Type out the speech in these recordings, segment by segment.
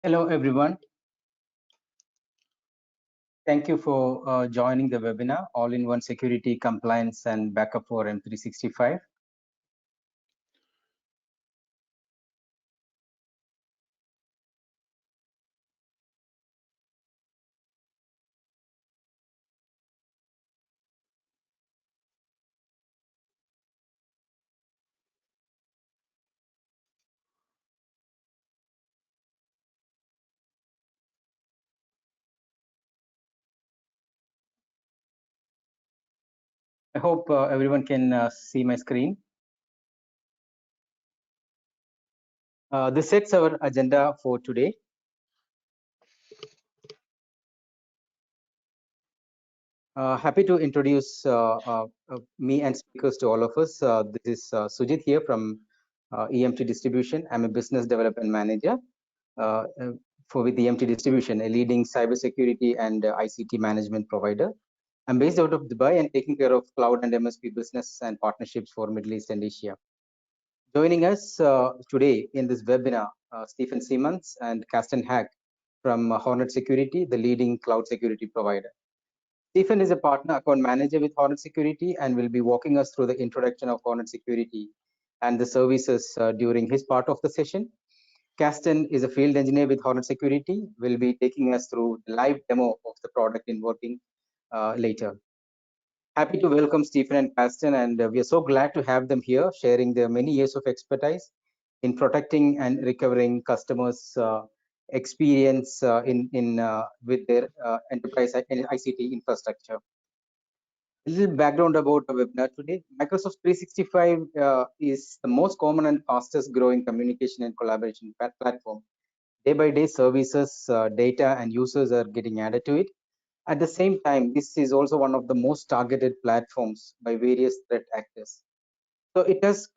Hello, everyone. Thank you for joining the webinar, All-in-One Security, Compliance, and Backup for M365. I hope everyone can see my screen. This sets our agenda for today. Happy to introduce me and speakers to all of us. This is Sujit here from EMT Distribution. I'm a business development manager uh, uh, for with EMT Distribution, a leading cybersecurity and ICT management provider. I'm based out of Dubai and taking care of cloud and MSP business and partnerships for Middle East and Asia. Joining us today in this webinar, Stephen Siemens and Kasten Hack from Hornet Security, the leading cloud security provider. Stephen is a partner account manager with Hornet Security and will be walking us through the introduction of Hornet Security and the services during his part of the session. Kasten is a field engineer with Hornet Security, will be taking us through the live demo of the product in working later. Happy to welcome Stephen and Kasten, and we are so glad to have them here, sharing their many years of expertise in protecting and recovering customers' experience with their enterprise ICT infrastructure. A little background about the webinar today. Microsoft 365 is the most common and fastest growing communication and collaboration platform. Day by day, services, data, and users are getting added to it. At the same time, this is also one of the most targeted platforms by various threat actors. So it has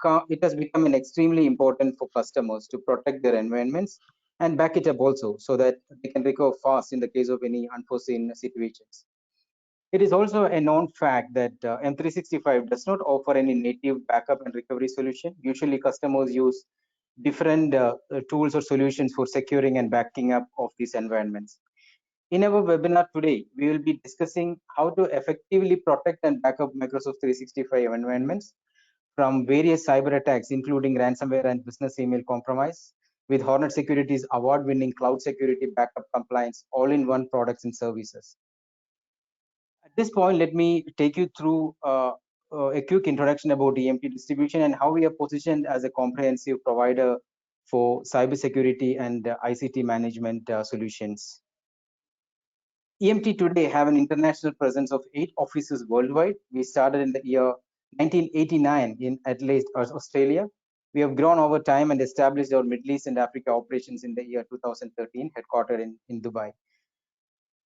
become an extremely important for customers to protect their environments and back it up also so that they can recover fast in the case of any unforeseen situations. It is also a known fact that M365 does not offer any native backup and recovery solution. Usually customers use different tools or solutions for securing and backing up of these environments. In our webinar today, we will be discussing how to effectively protect and back up Microsoft 365 environments from various cyber attacks, including ransomware and business email compromise, with Hornet Security's award-winning cloud security backup compliance all-in-one products and services. At this point, let me take you through a quick introduction about EMT distribution and how we are positioned as a comprehensive provider for cybersecurity and ICT management solutions. EMT today have an international presence of 8 offices worldwide. We started in the year 1989 in Adelaide, Australia. We have grown over time and established our Middle East and Africa operations in the year 2013, headquartered in Dubai.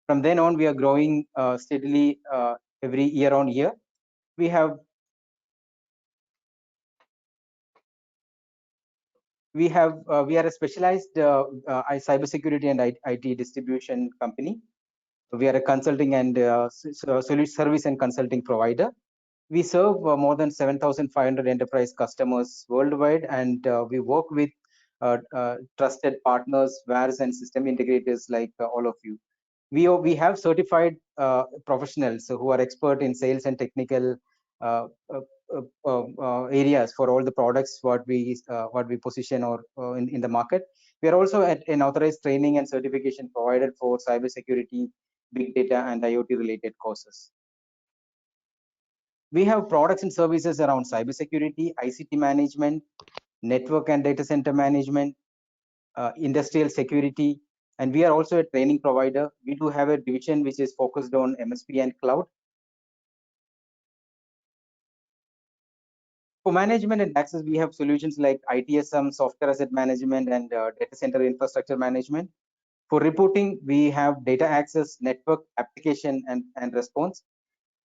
From then on, we are growing steadily every year on year. We are a specialized cybersecurity and IT distribution company. We are a consulting and service and consulting provider. We serve more than 7,500 enterprise customers worldwide, and we work with trusted partners, VARs, and system integrators like all of you. We have certified professionals who are expert in sales and technical uh, uh, areas for all the products what we position or in the market. We are also at an authorized training and certification provided for cybersecurity, big data, and IoT related courses. We have products and services around cybersecurity, ICT management, network and data center management, industrial security, and we are also a training provider. We do have a division which is focused on MSP and cloud. For management and access, we have solutions like ITSM, software asset management, and data center infrastructure management. For reporting, we have data access, network, application, and response.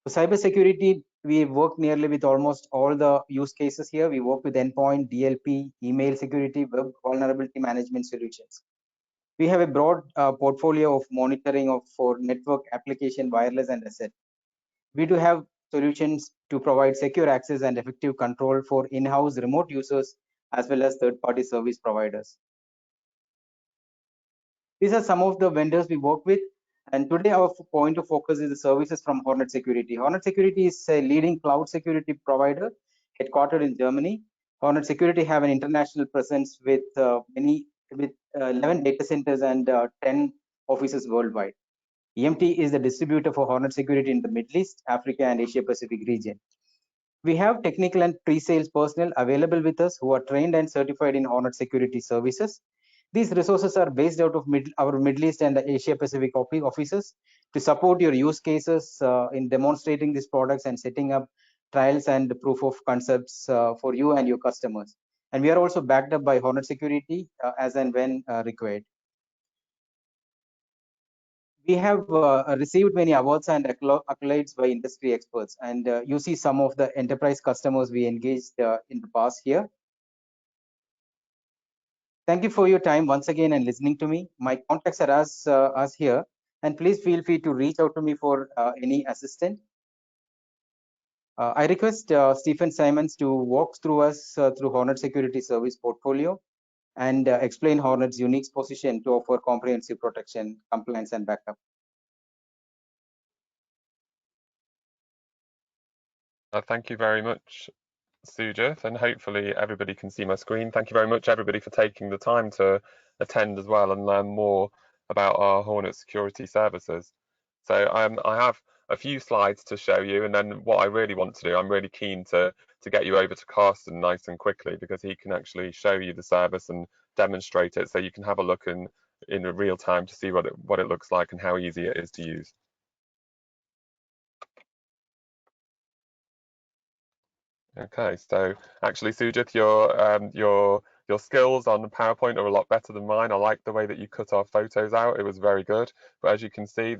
For cybersecurity, we work nearly with almost all the use cases here. We work with endpoint, DLP, email security, web vulnerability management solutions. We have a broad portfolio of monitoring for network, application, wireless, and asset. We do have solutions to provide secure access and effective control for in-house remote users as well as third-party service providers. These are some of the vendors we work with. And today our point of focus is the services from Hornet Security. Hornet Security is a leading cloud security provider headquartered in Germany. Hornet Security have an international presence with 11 data centers and 10 offices worldwide. EMT is the distributor for Hornet Security in the Middle East, Africa, and Asia Pacific region. We have technical and pre-sales personnel available with us who are trained and certified in Hornet Security services. These resources are based out of our Middle East and Asia Pacific offices to support your use cases in demonstrating these products and setting up trials and proof of concepts for you and your customers. And we are also backed up by Hornet Security as and when required. We have received many awards and accolades by industry experts, and you see some of the enterprise customers we engaged in the past here. Thank you for your time once again and listening to me. My contacts are as here, and please feel free to reach out to me for any assistance. I request Stephen Simons to walk through us through Hornet Security Service portfolio and explain Hornet's unique position to offer comprehensive protection, compliance, and backup. Thank you very much, Sujit, and hopefully everybody can see my screen. Thank you very much, everybody, for taking the time to attend as well and learn more about our Hornet security services. So I have a few slides to show you, and then what I really want to do, I'm really keen to get you over to Carsten nice and quickly, because he can actually show you the service and demonstrate it, so you can have a look in real time to see what it looks like and how easy it is to use. Okay, so actually, Sujit, your skills on the PowerPoint are a lot better than mine. I like the way that you cut our photos out. It was very good. But as you can see,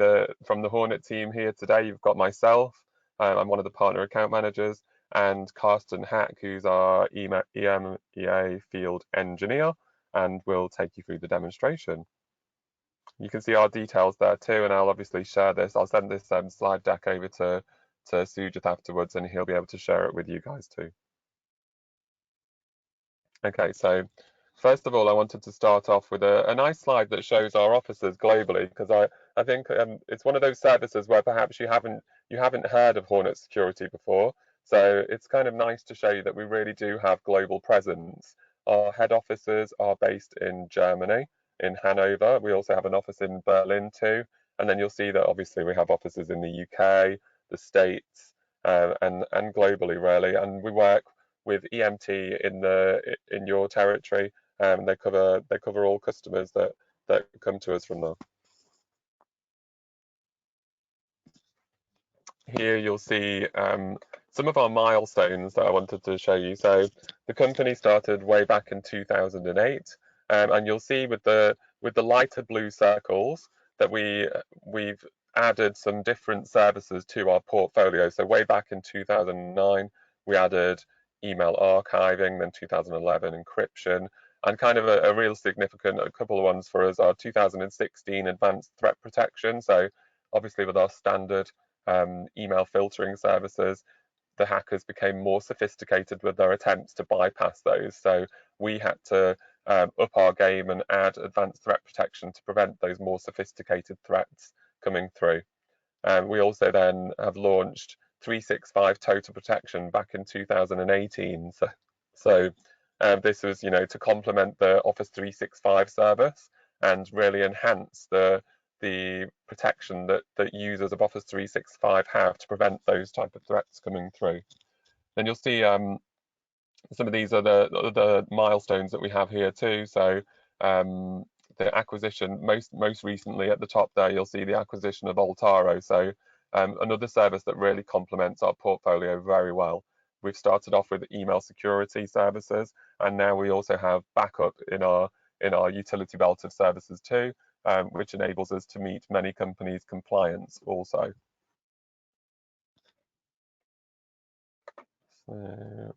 from the Hornet team here today, you've got myself. I'm one of the partner account managers, and Carsten Hack, who's our EMEA field engineer, and we'll take you through the demonstration. You can see our details there too, and I'll obviously share this. I'll send this slide deck over to Sujit afterwards, and he'll be able to share it with you guys too. Okay, so first of all, I wanted to start off with a nice slide that shows our offices globally, because I think it's one of those services where perhaps you haven't heard of Hornet Security before. So it's kind of nice to show you that we really do have global presence. Our head offices are based in Germany, in Hanover. We also have an office in Berlin too. And then you'll see that obviously we have offices in the UK, the States, and globally really. And we work with EMT in your territory. They cover all customers that come to us from there. Here you'll see some of our milestones that I wanted to show you. So the company started way back in 2008, and you'll see with the lighter blue circles that we've added some different services to our portfolio. So way back in 2009, we added email archiving, then 2011 encryption, and kind of a real significant, a couple of ones for us are 2016 advanced threat protection. So obviously with our standard email filtering services, the hackers became more sophisticated with their attempts to bypass those. So we had to up our game and add advanced threat protection to prevent those more sophisticated threats coming through. We also then have launched 365 Total Protection back in 2018. So this was, to complement the Office 365 service and really enhance the protection that users of Office 365 have to prevent those type of threats coming through. Then you'll see some of these are the milestones that we have here too. So the acquisition, most recently at the top there, you'll see the acquisition of Altaro. So another service that really complements our portfolio very well. We've started off with email security services, and now we also have backup in our utility belt of services too, which enables us to meet many companies' compliance also. So,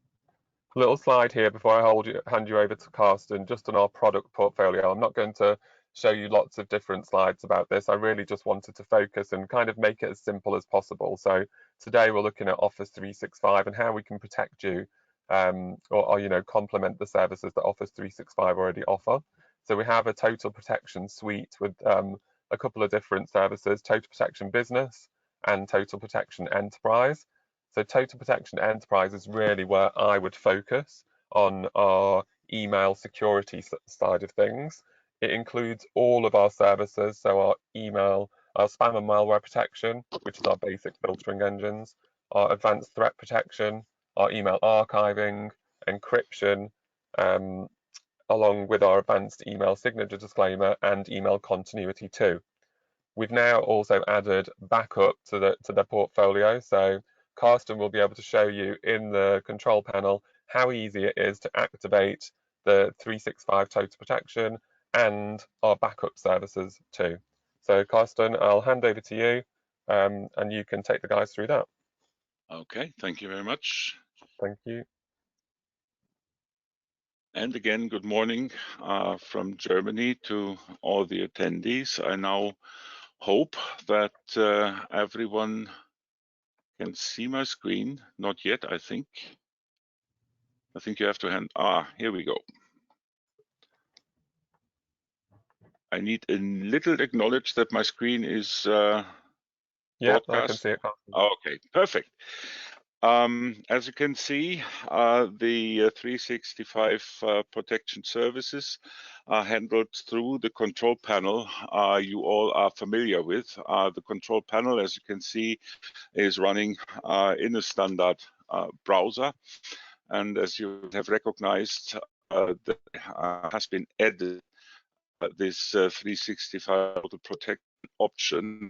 little slide here before I hand you over to Carsten, just on our product portfolio. I'm not going to show you lots of different slides about this. I really just wanted to focus and kind of make it as simple as possible. So today we're looking at Office 365 and how we can protect you or complement the services that Office 365 already offer. So we have a total protection suite with a couple of different services: total protection business and total protection enterprise. So total protection enterprise is really where I would focus on our email security side of things. It includes all of our services, so our email, our spam and malware protection, which is our basic filtering engines, our advanced threat protection, our email archiving, encryption, along with our advanced email signature disclaimer and email continuity too. We've now also added backup to the portfolio, so Carsten will be able to show you in the control panel how easy it is to activate the 365 total protection and our backup services too. So Carsten, I'll hand over to you, and you can take the guys through that. Okay, thank you very much. Thank you. And again, good morning from Germany to all the attendees. I now hope that everyone can see my screen. Not yet, I think. I think you have to here we go. I need a little acknowledge that my screen is Yeah, broadcast. I can see it. Okay, perfect. As you can see, the 365 protection services are handled through the control panel you all are familiar with. The control panel, as you can see, is running in a standard browser. And as you have recognized, there has been added this 365 auto protection option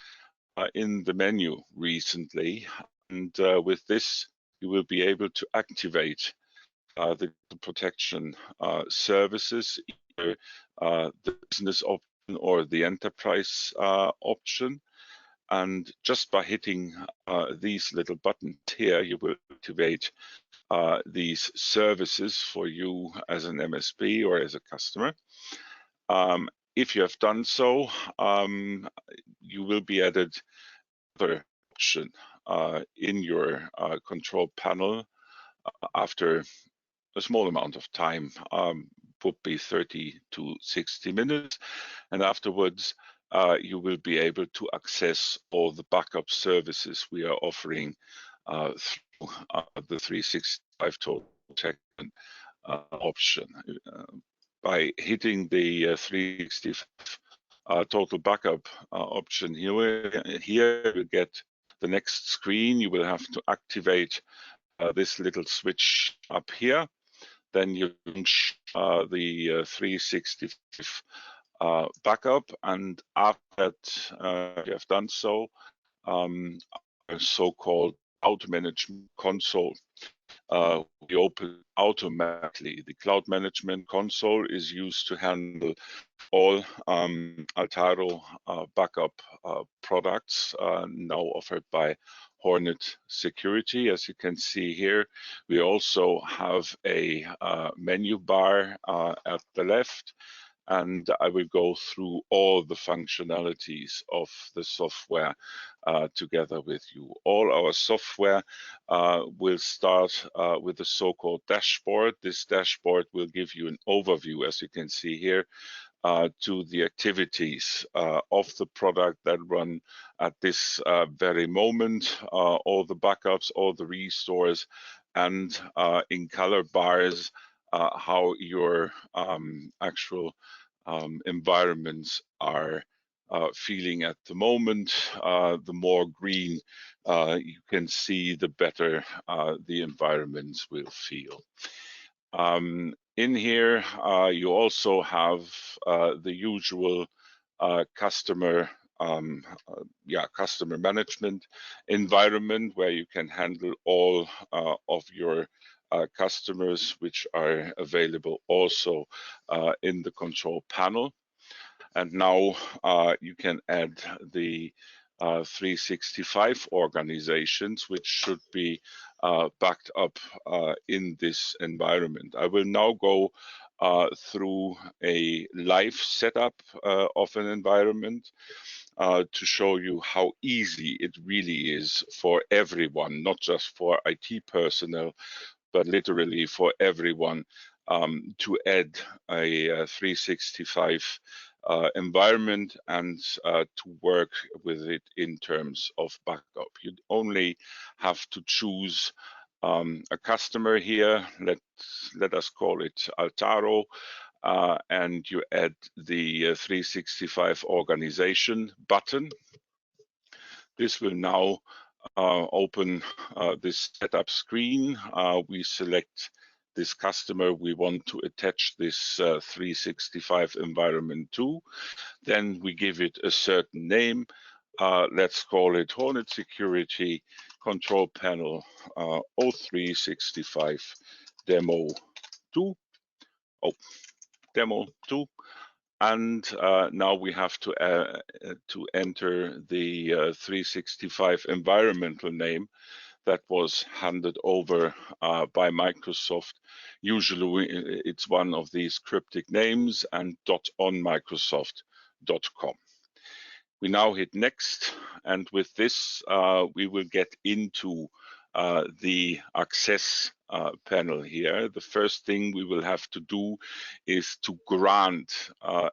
in the menu recently. And with this, you will be able to activate the protection services, either the business option or the enterprise option. And just by hitting these little buttons here, you will activate these services for you as an MSP or as a customer. If you have done so, you will be added another option in your control panel after a small amount of time, would be 30 to 60 minutes. And afterwards, you will be able to access all the backup services we are offering through the 365 total protection option. By hitting the 365 total backup option here you get the next screen. You will have to activate this little switch up here. Then you launch the 365 backup, and after that you have done so, a so-called cloud management console we open automatically. The cloud management console is used to handle all Altaro backup products now offered by Hornet Security. As you can see here, we also have a menu bar at the left, and I will go through all the functionalities of the software together with you. All our software will start with the so-called dashboard. This dashboard will give you an overview, as you can see here, to the activities of the product that run at this very moment, all the backups, all the restores, and in color bars, how your actual environments are feeling at the moment. The more green you can see, the better the environments will feel. In here, you also have the usual customer management environment where you can handle all of your customers, which are available also in the control panel. And now you can add the 365 organizations, which should be backed up in this environment. I will now go through a live setup of an environment to show you how easy it really is for everyone, not just for IT personnel, but literally for everyone to add a 365 environment and to work with it in terms of backup. You only have to choose a customer here. Let us call it Altaro, and you add the 365 organization button. This will now open this setup screen. We select this customer we want to attach this 365 environment to. Then we give it a certain name. Let's call it Hornet Security Control Panel 0365 Demo 2. Oh, Demo 2. And now we have to enter the 365 environmental name that was handed over by Microsoft. Usually it's one of these cryptic names and .onmicrosoft.com. We now hit next, and with this we will get into the access panel here. The first thing we will have to do is to grant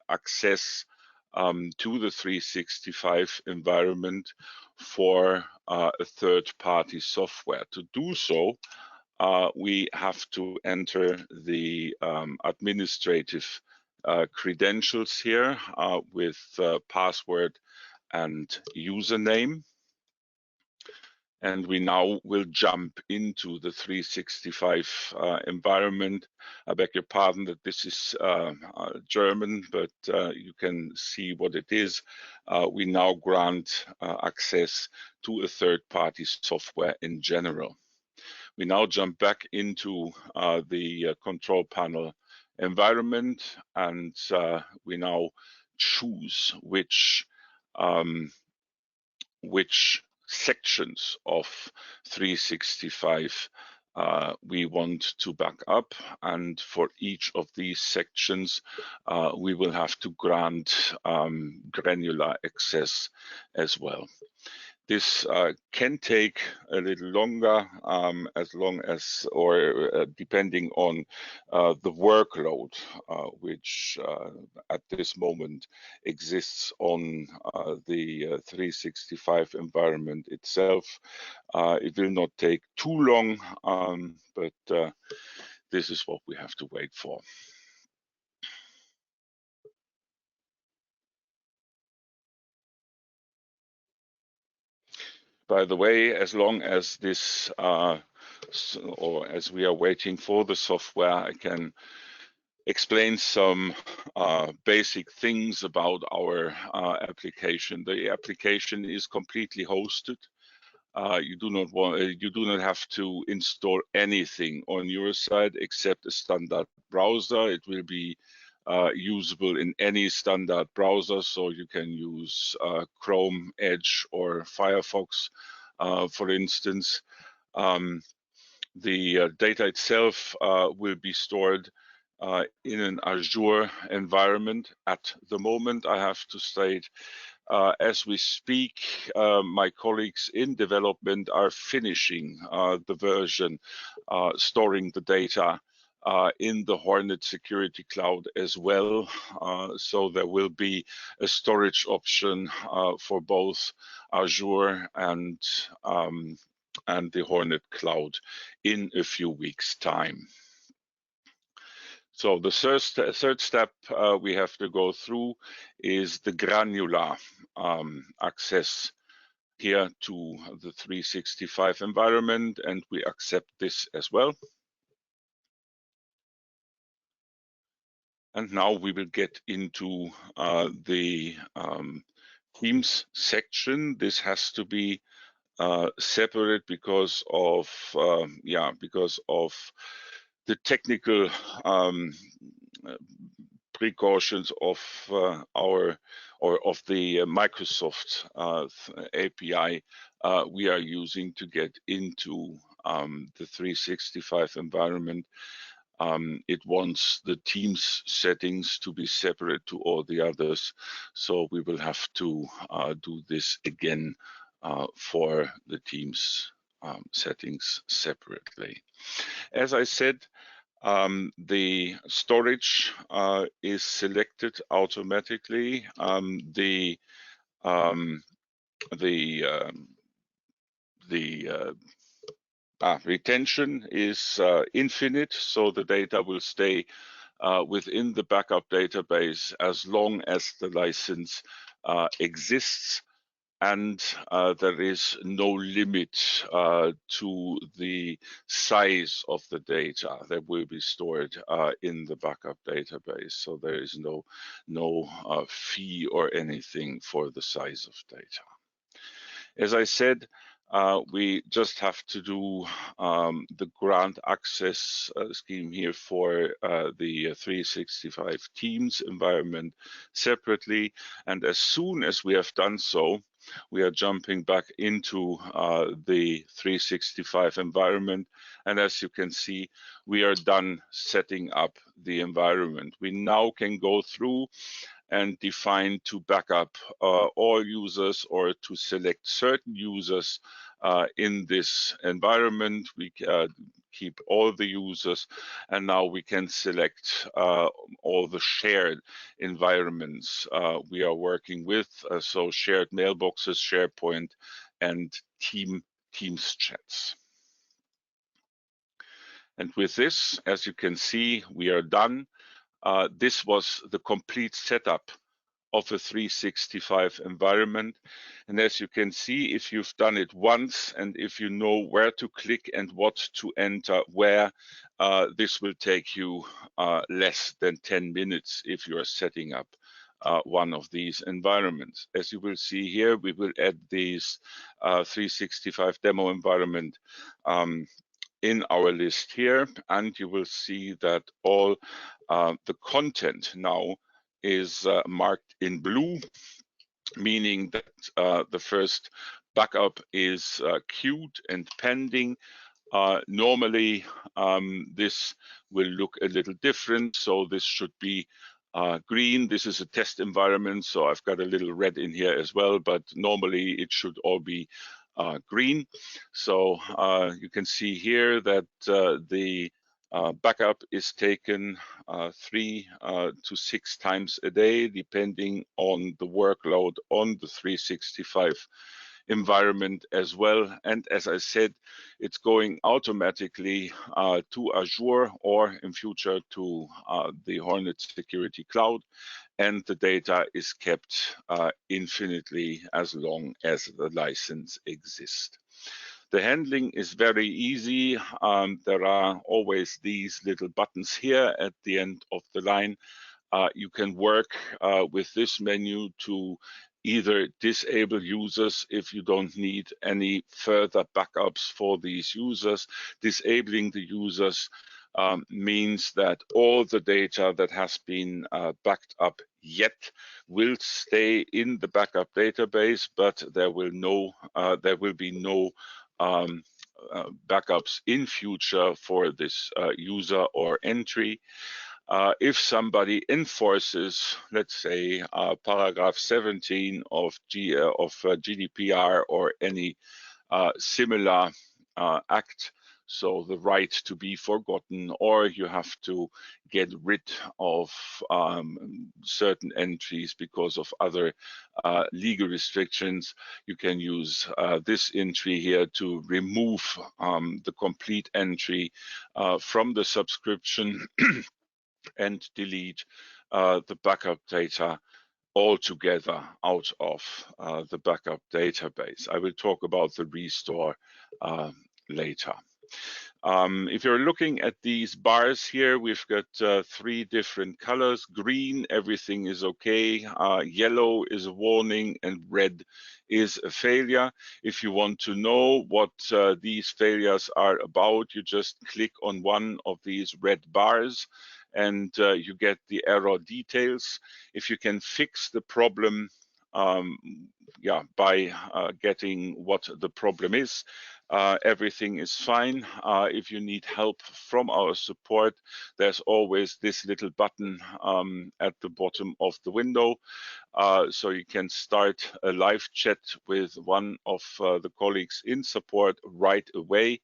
access to the 365 environment for a third-party software. To do so, we have to enter the administrative credentials here with password and username. And we now will jump into the 365 environment. I beg your pardon that this is German, but you can see what it is. We now grant access to a third-party software in general. We now jump back into the control panel environment, and we now choose which sections of 365 we want to back up, and for each of these sections we will have to grant granular access as well. This can take a little longer, depending on the workload which at this moment exists on the 365 environment itself. It will not take too long, but this is what we have to wait for. By the way, as long as this, or as we are waiting for the software, I can explain some basic things about our application. The application is completely hosted. You do not have to install anything on your side except a standard browser. It will be usable in any standard browser, so you can use Chrome, Edge, or Firefox, for instance. The data itself will be stored in an Azure environment. At the moment, I have to state, as we speak, my colleagues in development are finishing the version storing the data in the Hornet Security Cloud as well. So there will be a storage option for both Azure and the Hornet Cloud in a few weeks' time. So the third step we have to go through is the granular access here to the 365 environment, and we accept this as well. And now we will get into the Teams section. This has to be separate because of the technical precautions of the Microsoft API we are using to get into the 365 environment. It wants the Teams settings to be separate to all the others, so we will have to do this again for the Teams settings separately. As I said, The storage is selected automatically. The retention is infinite, so the data will stay within the backup database as long as the license exists, and there is no limit to the size of the data that will be stored in the backup database. So there is no fee or anything for the size of data. As I said, we just have to do the grant access scheme here for the 365 Teams environment separately. And as soon as we have done so, we are jumping back into the 365 environment. And as you can see, we are done setting up the environment. We now can go through and define to back up all users or to select certain users in this environment. We keep all the users, and now we can select all the shared environments we are working with, so shared mailboxes, SharePoint, and Teams chats. And with this, as you can see, we are done. This was the complete setup of a 365 environment. And as you can see, if you've done it once and if you know where to click and what to enter where, this will take you less than 10 minutes if you are setting up one of these environments. As you will see here, we will add these 365 demo environment in our list here, and you will see that all the content now is marked in blue, meaning that the first backup is queued and pending. Normally, this will look a little different, so this should be green. This is a test environment, so I've got a little red in here as well, but normally it should all be green. So you can see here that the backup is taken 3 to 6 times a day, depending on the workload on the 365 environment as well. And as I said, it's going automatically to Azure or in future to the Hornet Security Cloud. And the data is kept infinitely as long as the license exists. The handling is very easy. There are always these little buttons here at the end of the line. You can work with this menu to either disable users if you don't need any further backups for these users. Disabling the users means that all the data that has been backed up yet will stay in the backup database, but there will be no backups in future for this user or entry. If somebody enforces, let's say, paragraph 17 of GDPR or any similar act, so the right to be forgotten, or you have to get rid of certain entries because of other legal restrictions, you can use this entry here to remove the complete entry from the subscription and delete the backup data altogether out of the backup database. I will talk about the restore later. If you're looking at these bars here, we've got 3 different colors. Green, everything is okay. Yellow is a warning, and red is a failure. If you want to know what these failures are about, you just click on one of these red bars and you get the error details. If you can fix the problem by getting what the problem is, everything is fine. If you need help from our support, there's always this little button at the bottom of the window. So you can start a live chat with one of the colleagues in support right away.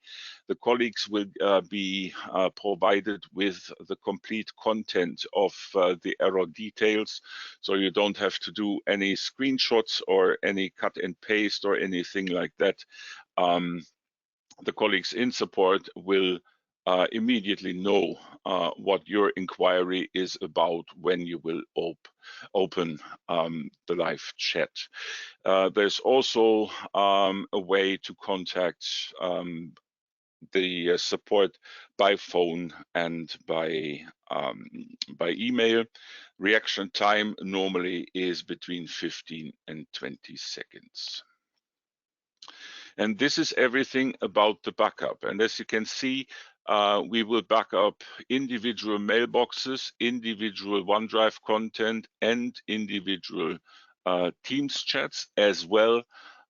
The colleagues will be provided with the complete content of the error details, so you don't have to do any screenshots or any cut and paste or anything like that. The colleagues in support will immediately know what your inquiry is about when you will open the live chat. There's also a way to contact the support by phone and by email. Reaction time normally is between 15 and 20 seconds. And this is everything about the backup. And as you can see, we will back up individual mailboxes, individual OneDrive content, and individual Teams chats, as well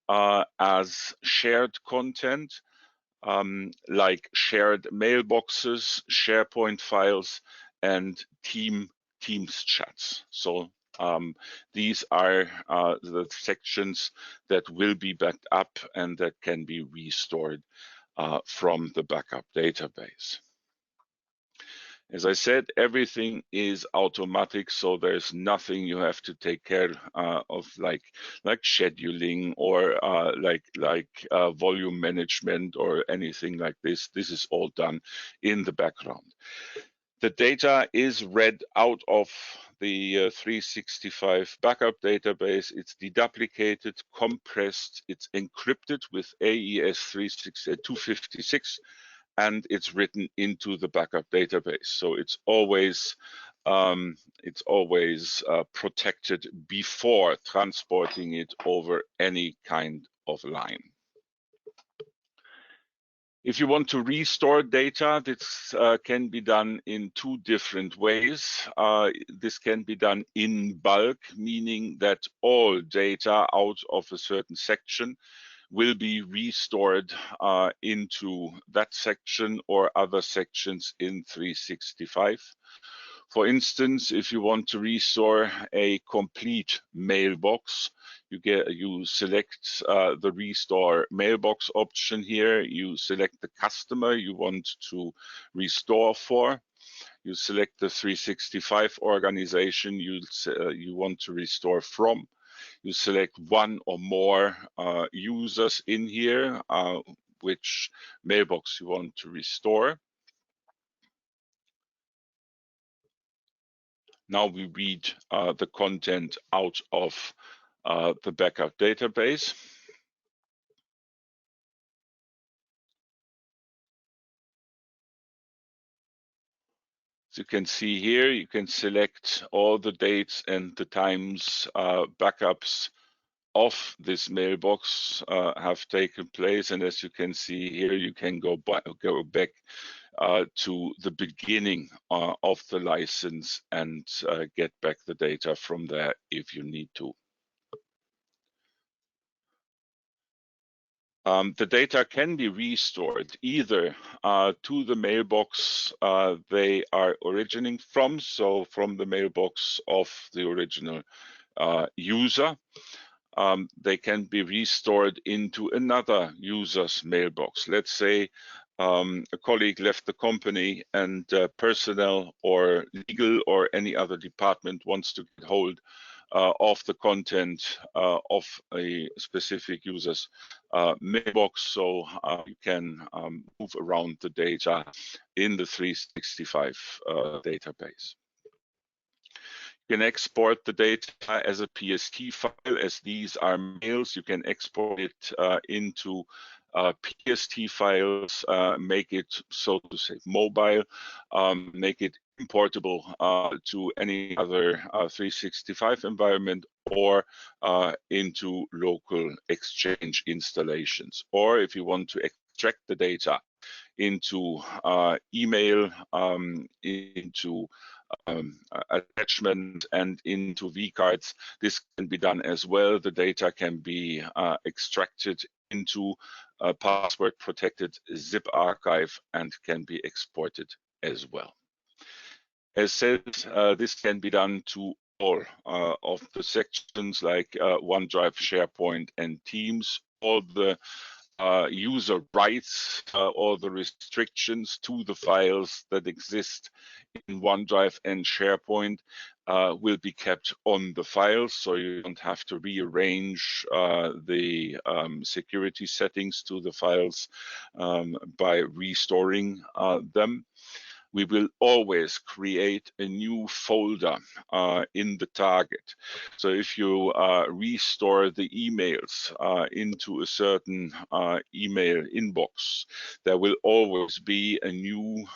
as shared content, like shared mailboxes, SharePoint files, and Teams chats. So these are the sections that will be backed up and that can be restored from the backup database. As I said, everything is automatic, so there's nothing you have to take care of, like scheduling or volume management or anything like this. This is all done in the background. The data is read out of the 365 backup database. It's deduplicated, compressed, it's encrypted with AES 256, and it's written into the backup database. So it's always protected before transporting it over any kind of line. If you want to restore data, this can be done in two different ways. This can be done in bulk, meaning that all data out of a certain section will be restored into that section or other sections in 365. For instance, if you want to restore a complete mailbox, you select the restore mailbox option here. You select the customer you want to restore for. You select the 365 organization you want to restore from. You select one or more users in here, which mailbox you want to restore. Now we read the content out of the backup database. As you can see here, you can select all the dates and the times backups of this mailbox have taken place. And as you can see here, you can go back to the beginning of the license and get back the data from there if you need to. The data can be restored either to the mailbox they are originating from, so from the mailbox of the original user. They can be restored into another user's mailbox. Let's say a colleague left the company and personnel or legal or any other department wants to get hold of the content of a specific user's mailbox, so you can move around the data in the 365 database. You can export the data as a PST file. As these are mails, you can export it into PST files, make it, so to say, mobile, make it importable to any other 365 environment or into local Exchange installations. Or if you want to extract the data into email, into attachment and into vCards, this can be done as well. The data can be extracted into password protected zip archive and can be exported as well. As said, this can be done to all of the sections like OneDrive, SharePoint, and Teams. All the user rights, all the restrictions to the files that exist in OneDrive and SharePoint will be kept on the files, so you don't have to rearrange the security settings to the files by restoring them. We will always create a new folder in the target. So if you restore the emails into a certain email inbox, there will always be a new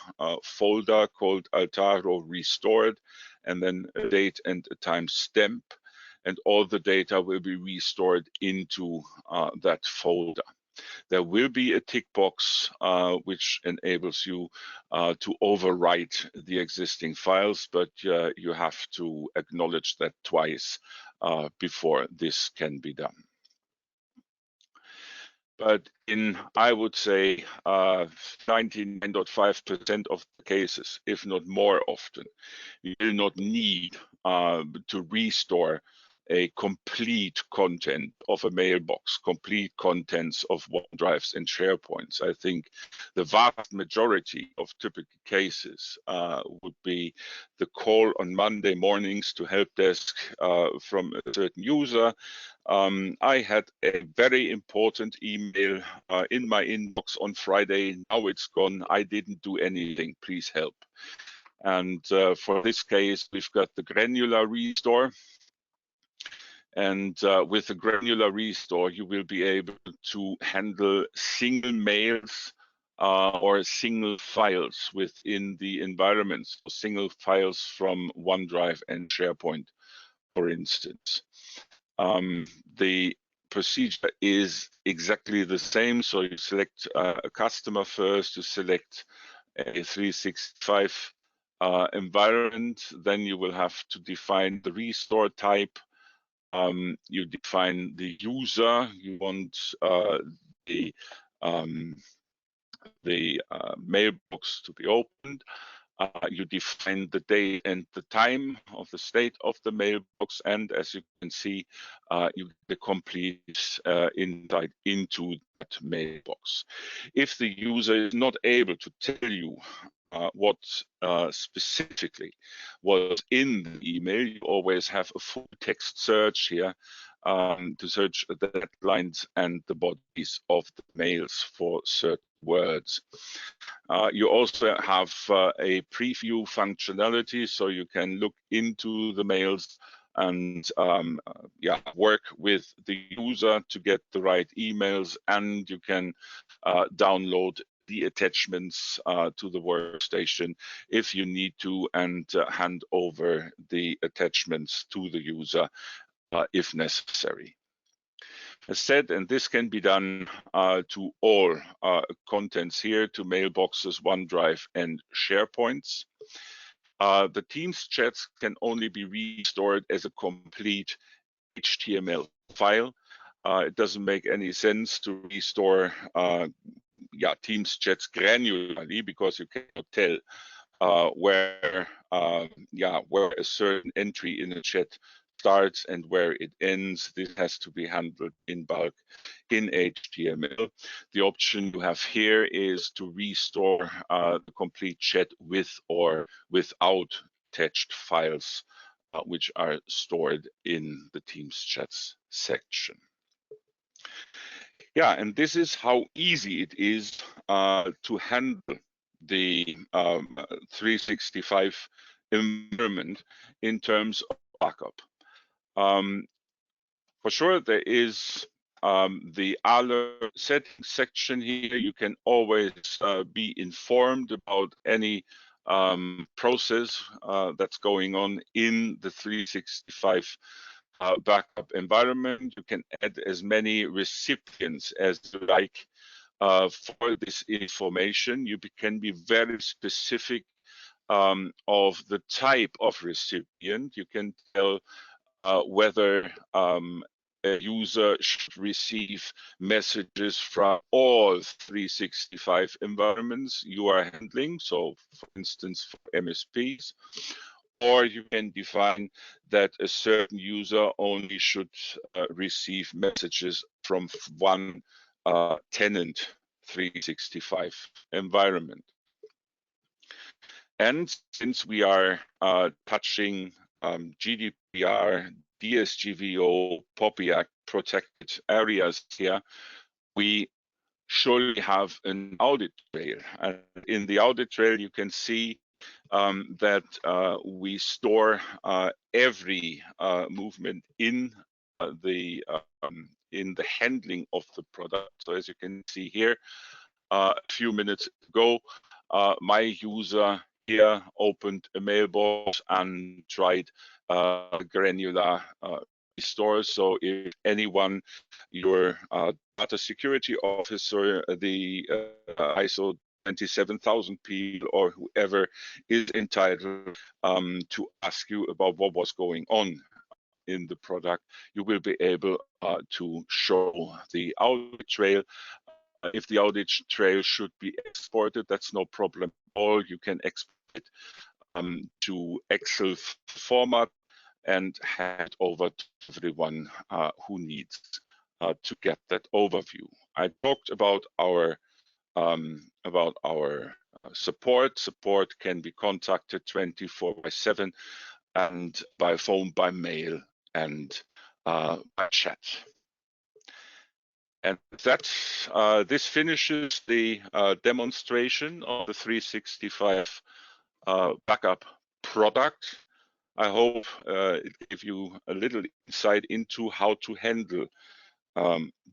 folder called Altaro Restored, and then a date and a time stamp, and all the data will be restored into that folder. There will be a tick box which enables you to overwrite the existing files, but you have to acknowledge that twice before this can be done. But in, I would say, 99.5% of the cases, if not more often, you will not need to restore a complete content of a mailbox, complete contents of OneDrives and SharePoints. I think the vast majority of typical cases would be the call on Monday mornings to help desk from a certain user. I had a very important email in my inbox on Friday. Now it's gone. I didn't do anything. Please help. And for this case, we've got the granular restore. And with the granular restore, you will be able to handle single mails or single files within the environments, so single files from OneDrive and SharePoint, for instance. The procedure is exactly the same. So you select a customer first, you select a 365 environment, then you will have to define the restore type. You define the user, you want the mailbox to be opened. You define the date and the time of the state of the mailbox, and as you can see, you get the complete insight into that mailbox. If the user is not able to tell you what specifically was in the email, you always have a full text search here to search the headlines and the bodies of the mails for certain words. You also have a preview functionality, so you can look into the mails and work with the user to get the right emails, and you can download the attachments to the workstation if you need to, and hand over the attachments to the user if necessary. As said, and this can be done to all contents here, to mailboxes, OneDrive, and SharePoints. The Teams chats can only be restored as a complete HTML file. It doesn't make any sense to restore Teams chats granularly, because you cannot tell where a certain entry in a chat starts and where it ends. This has to be handled in bulk in HTML. The option you have here is to restore the complete chat with or without attached files which are stored in the Teams chats section. Yeah, and this is how easy it is to handle the 365 environment in terms of backup. For sure, there is the alert settings section here. You can always be informed about any process that's going on in the 365 backup environment. You can add as many recipients as you like for this information. You can be very specific of the type of recipient. You can tell whether a user should receive messages from all 365 environments you are handling. So, for instance, for MSPs, or you can define that a certain user only should receive messages from one tenant 365 environment. And since we are touching GDPR, DSGVO, POPI Act protected areas here, we surely have an audit trail. And in the audit trail, you can see that we store every movement in the handling of the product. So as you can see here, a few minutes ago, my user here opened a mailbox and tried granular restore. So if anyone, your data security officer, the ISO 27,000 people, or whoever is entitled to ask you about what was going on in the product, you will be able to show the audit trail. If the audit trail should be exported, that's no problem at all. You can export it to Excel format and hand it over to everyone who needs to get that overview. I talked about our support. Support can be contacted 24/7 and by phone, by mail, and by chat. And that this finishes the demonstration of the 365 backup product. I hope it gave you a little insight into how to handle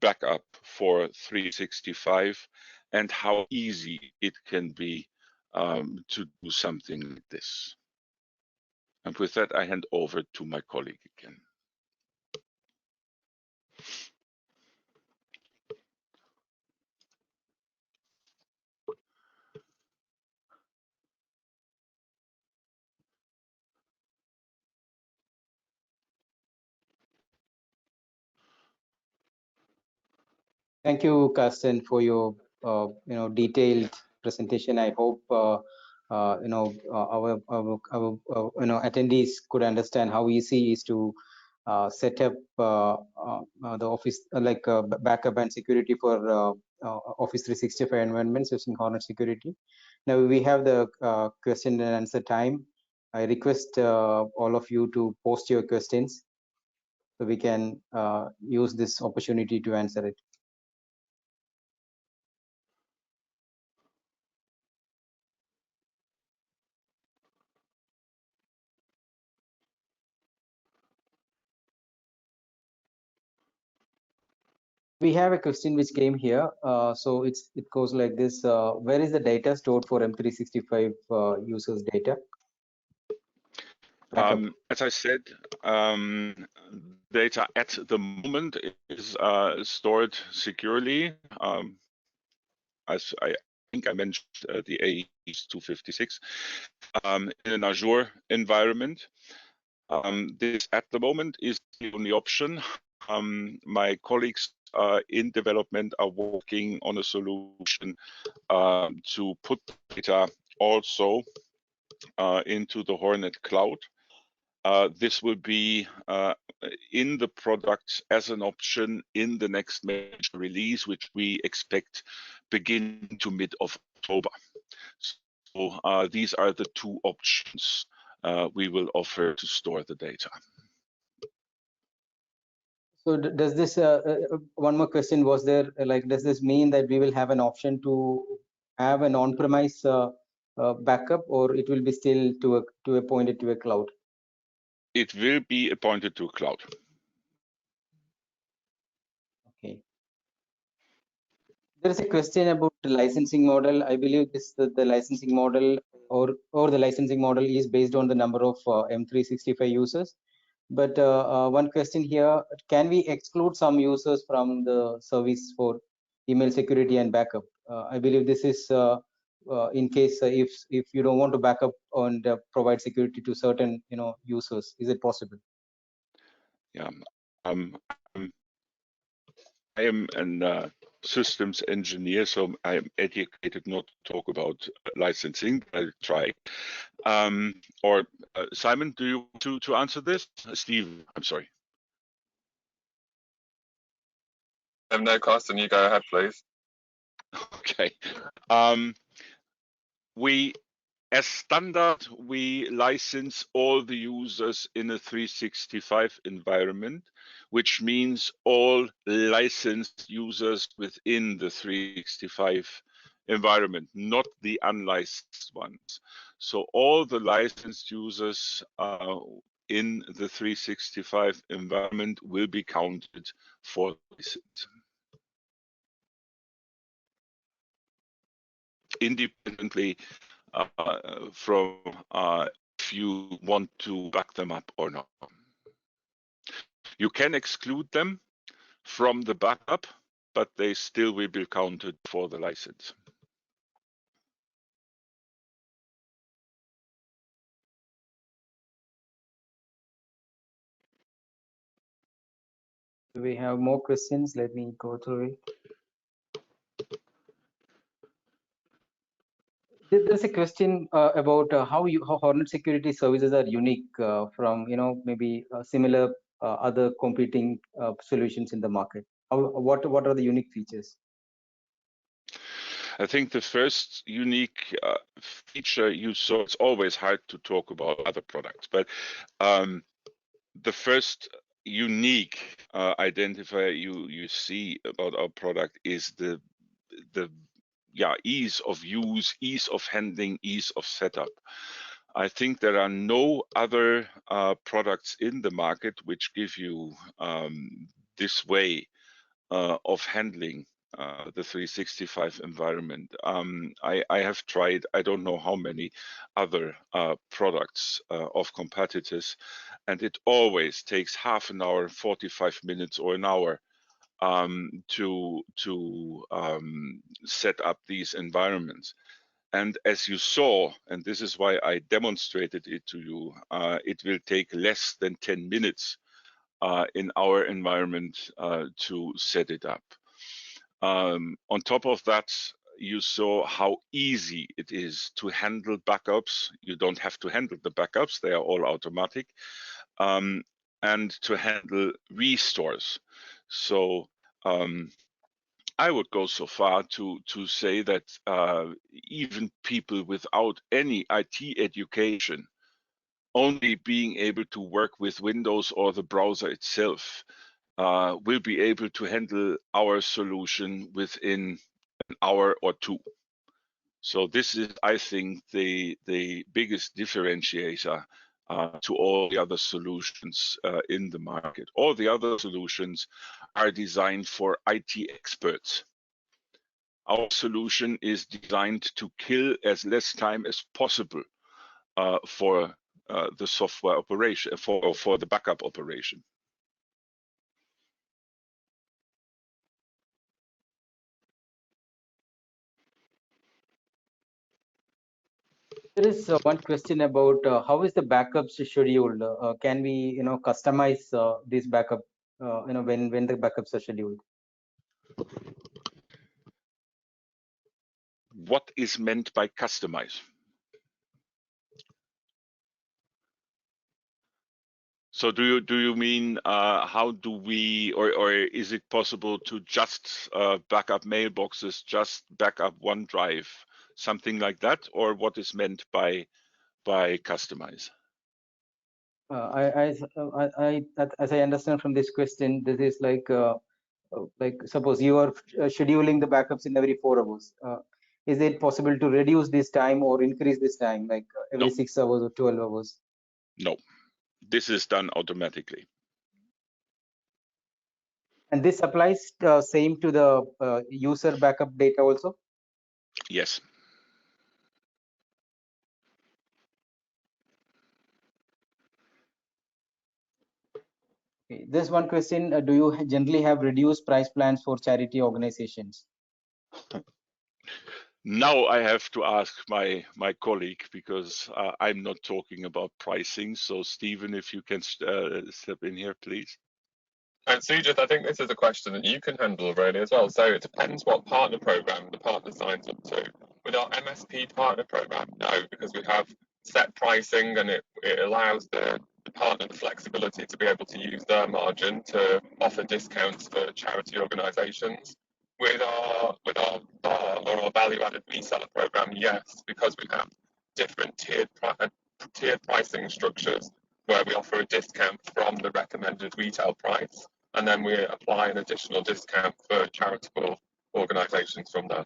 backup for 365 and how easy it can be to do something like this. And with that, I hand over to my colleague again. Thank you, Carsten, for your detailed presentation. I hope our attendees could understand how easy it is to set up the office backup and security for Office 365 environments using Hornet security. Now we have the question and answer time. I request all of you to post your questions so we can use this opportunity to answer it. We have a question which came here. So it goes like this. Where is the data stored for M365 users' data? As I said, data at the moment is stored securely. As I think I mentioned, the AES 256 in an Azure environment. This at the moment is the only option. My colleagues in development are working on a solution to put data also into the Hornet cloud. This will be in the product as an option in the next major release, which we expect beginning to mid of October. So these are the two options we will offer to store the data. So does this, one more question was there, does this mean that we will have an option to have an on-premise backup, or it will be still appointed to a cloud? It will be appointed to a cloud. Okay. There is a question about the licensing model. I believe the licensing model or the licensing model is based on the number of M365 users. But one question here, can we exclude some users from the service for email security and backup? I believe this is in case if you don't want to backup and provide security to certain users, is it possible? Yeah, I'm I am a systems engineer, so I am educated not to talk about licensing. I'll try. Or Simon, do you want to answer this? Steve, I'm sorry. No, Carsten, you go ahead, please. Okay. As standard, we license all the users in a 365 environment, which means all licensed users within the 365 environment, not the unlicensed ones. So all the licensed users in the 365 environment will be counted for license. Independently from if you want to back them up or not. You can exclude them from the backup, but they still will be counted for the license. Do we have more questions? Let me go through it. There's a question about how Hornet security services are unique from maybe similar other competing solutions in the market. What are the unique features? I think the first unique feature you saw, it's always hard to talk about other products, but the first unique identifier you see about our product is the ease of use, ease of handling, ease of setup. I think there are no other products in the market which give you this way of handling the 365 environment. I have tried, I don't know how many other products of competitors, and it always takes half an hour, 45 minutes or an hour to set up these environments. And as you saw, and this is why I demonstrated it to you, it will take less than 10 minutes in our environment to set it up. On top of that, you saw how easy it is to handle backups. You don't have to handle the backups, they are all automatic. And to handle restores. So I would go so far to say that even people without any IT education, only being able to work with Windows or the browser itself, will be able to handle our solution within an hour or two. So this is, I think, the biggest differentiator to all the other solutions in the market. All the other solutions are designed for IT experts. Our solution is designed to kill as less time as possible for the software operation, for the backup operation. There is one question about how is the backups scheduled? Can we customize this backup when the backups are scheduled? What is meant by customize? So do you mean how do we, or is it possible to just back up mailboxes, just back up OneDrive, something like that, or what is meant by customize? As I understand from this question, this is like suppose you are scheduling the backups in every 4 hours. Is it possible to reduce this time or increase this time, like every 6 hours or 12 hours? No, this is done automatically. And this applies same to the user backup data also? Yes. Okay. There's one question, do you generally have reduced price plans for charity organizations? Now I have to ask my colleague, because I'm not talking about pricing. So Stephen, if you can step in here, please. And Sujit, I think this is a question that you can handle really as well. So it depends what partner program the partner signs up to. With our MSP partner program, no, because we have set pricing and it allows the partner the flexibility to be able to use their margin to offer discounts for charity organisations. With our bar or our value-added reseller program, yes, because we have different tiered pricing structures where we offer a discount from the recommended retail price, and then we apply an additional discount for charitable organisations from there.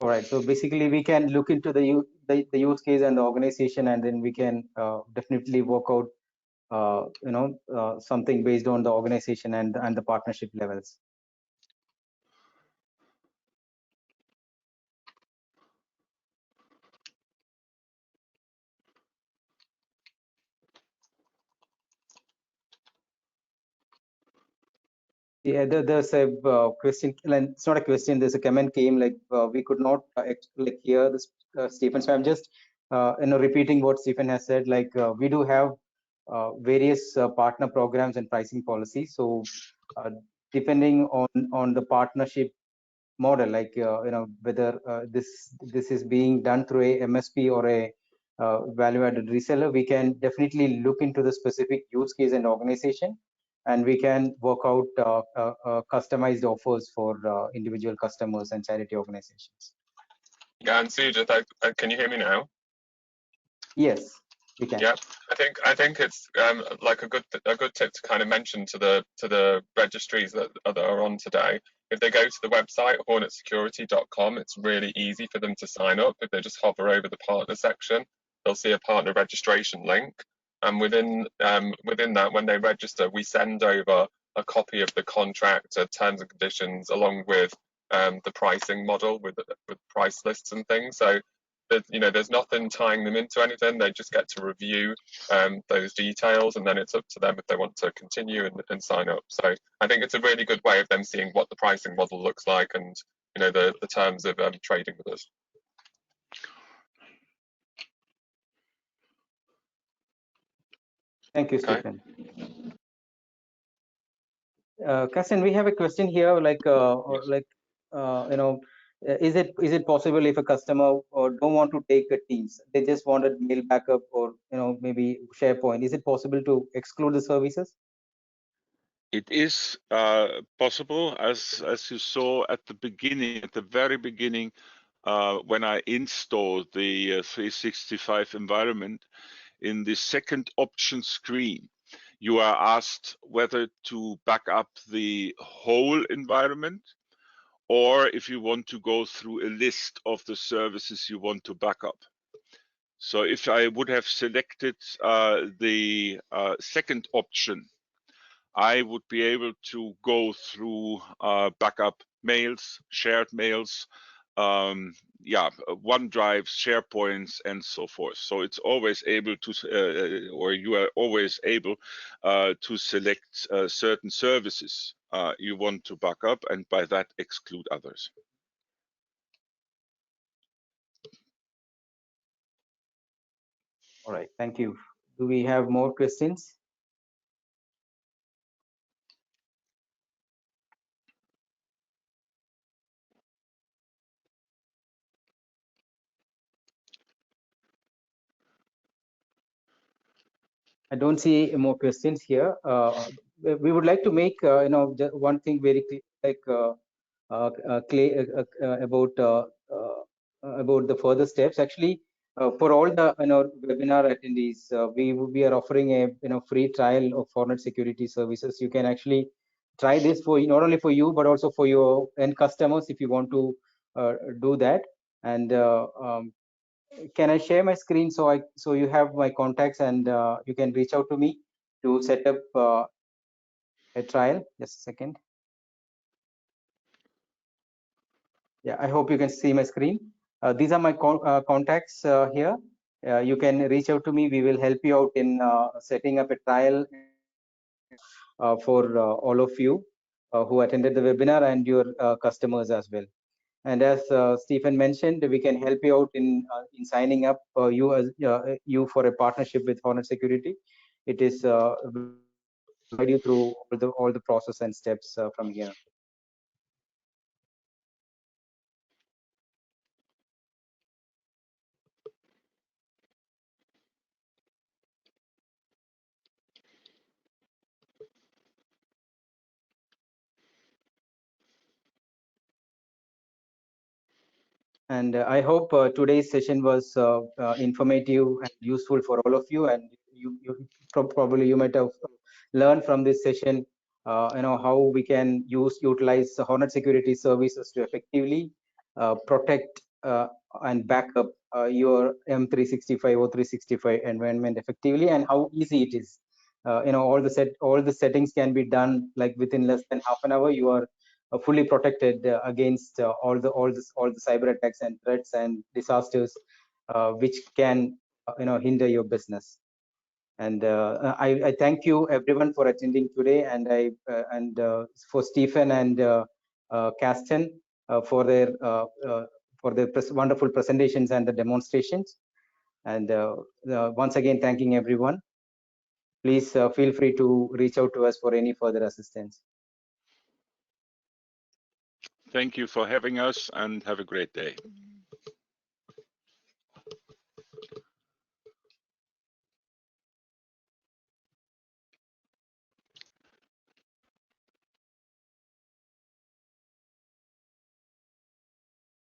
All right. So basically, we can look into the use case and the organization, and then we can definitely work out, something based on the organization and the partnership levels. Yeah, there's a question, and it's not a question. There's a comment came like we could not like hear this, Stephen. So I'm just repeating what Stephen has said. Like we do have various partner programs and pricing policies. So depending on the partnership model, like whether this is being done through a MSP or a value-added reseller, we can definitely look into the specific use case and organization, and we can work out customized offers for individual customers and charity organizations. Yeah, and Sujit, can you hear me now? Yes, we can. Yeah, I think it's like a good tip to kind of mention to the registries that are on today. If they go to the website hornetsecurity.com, it's really easy for them to sign up. If they just hover over the partner section, they'll see a partner registration link, and within that, when they register, we send over a copy of the contract, terms and conditions, along with the pricing model with price lists and things. So there's nothing tying them into anything. They just get to review those details, and then it's up to them if they want to continue and sign up. So I think it's a really good way of them seeing what the pricing model looks like, and the terms of trading with us. Thank you, Stephen. Kasten, we have a question here, like is it possible if a customer don't want to take a Teams, they just wanted mail backup or maybe SharePoint, is it possible to exclude the services? It is possible, as you saw at the beginning, at the very beginning, when I installed the 365 environment. In the second option screen, you are asked whether to back up the whole environment, or if you want to go through a list of the services you want to back up. So if I would have selected the second option, I would be able to go through backup mails, shared mails, OneDrive, SharePoints, and so forth. So it's always able to, or you are always able to select certain services you want to back up, and by that exclude others. All right, thank you. Do we have more questions? I don't see more questions here. We would like to make one thing very clear, like about the further steps. Actually, for all the webinar attendees, we are offering a free trial of Hornet security services. You can actually try this for not only for you but also for your end customers if you want to do that. And can I share my screen so you have my contacts and you can reach out to me to set up a trial? Just a second. Yeah, I hope you can see my screen. These are my contacts here. You can reach out to me. We will help you out in setting up a trial for all of you who attended the webinar and your customers as well. And as Stephen mentioned, we can help you out in signing up you for a partnership with Hornet Security. It is to guide you through all the process and steps from here. And I hope today's session was informative and useful for all of you. And probably you might have learned from this session, how we can utilize the Hornet Security services to effectively protect and back up your M365 or 365 environment effectively, and how easy it is. All the settings can be done like within less than half an hour. You are fully protected against all the cyber attacks and threats and disasters which can hinder your business. And I thank you everyone for attending today, and for Stephen and Caston for their wonderful presentations and the demonstrations. And once again, thanking everyone. Please feel free to reach out to us for any further assistance. Thank you for having us, and have a great day.